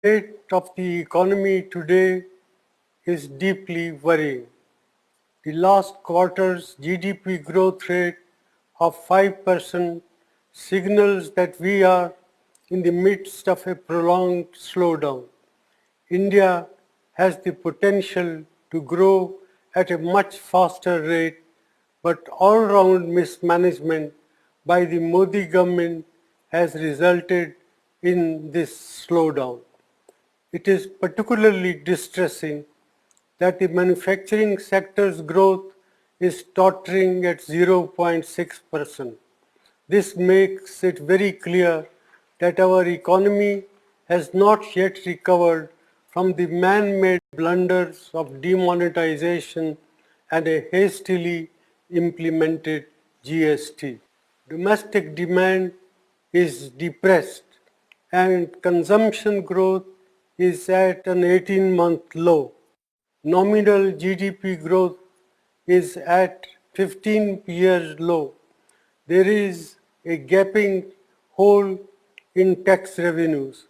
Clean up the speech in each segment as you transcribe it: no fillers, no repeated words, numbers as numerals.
State of the economy today is deeply worrying. The last quarter's GDP growth rate of 5% signals that we are in the midst of a prolonged slowdown. India has the potential to grow at a much faster rate, but all-round mismanagement by the Modi government has resulted in this slowdown. It is particularly distressing that the manufacturing sector's growth is tottering at 0.6%. This makes it very clear that our economy has not yet recovered from the man-made blunders of demonetization and a hastily implemented GST. Domestic demand is depressed and consumption growth is at an 18-month low. Nominal GDP growth is at 15 years low. There is a gaping hole in tax revenues.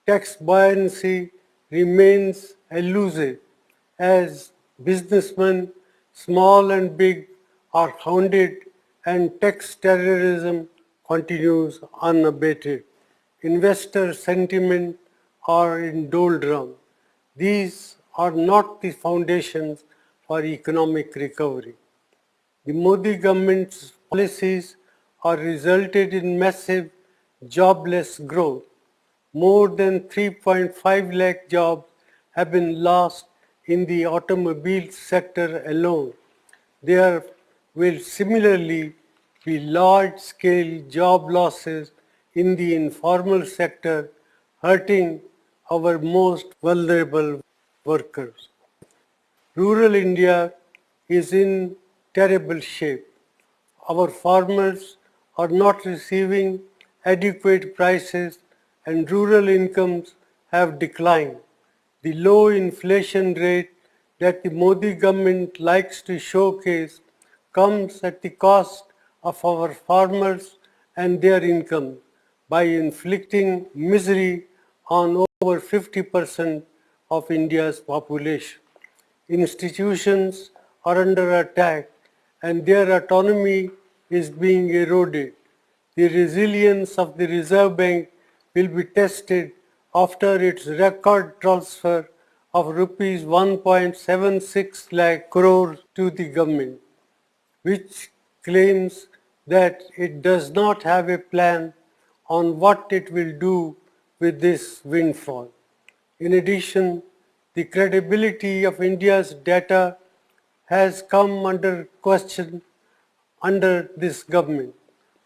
Tax buoyancy remains elusive as businessmen, small and big, are hounded and tax terrorism continues unabated. Investor sentiment are in doldrum. These are not the foundations for economic recovery. The Modi government's policies are resulted in massive jobless growth. More than 3.5 lakh jobs have been lost in the automobile sector alone. There will similarly be large-scale job losses in the informal sector, hurting our most vulnerable workers. Rural India is in terrible shape. Our farmers are not receiving adequate prices and rural incomes have declined. The low inflation rate that the Modi government likes to showcase comes at the cost of our farmers and their income by inflicting misery on over 50% of India's population. Institutions are under attack and their autonomy is being eroded. The resilience of the Reserve Bank will be tested after its record transfer of rupees 1.76 lakh crores to the government, which claims that it does not have a plan on what it will do with this windfall. In addition, the credibility of India's data has come under question under this government.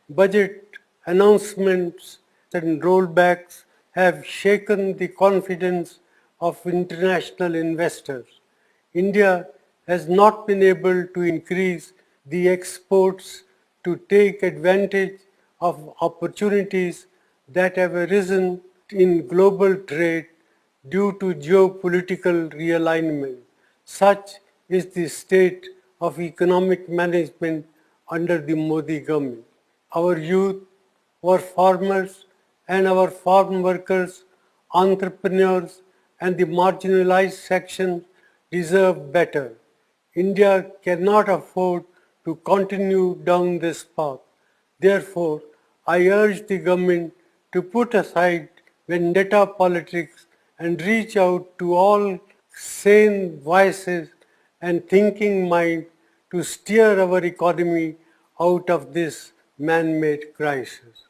Budget announcements and rollbacks have shaken the confidence of international investors. India has not been able to increase the exports to take advantage of opportunities that have arisen in global trade due to geopolitical realignment. Such is the state of economic management under the Modi government. Our youth, our farmers and our farm workers, entrepreneurs and the marginalized sections deserve better. India cannot afford to continue down this path. Therefore, I urge the government to put aside vendetta politics and reach out to all sane voices and thinking mind to steer our economy out of this man-made crisis.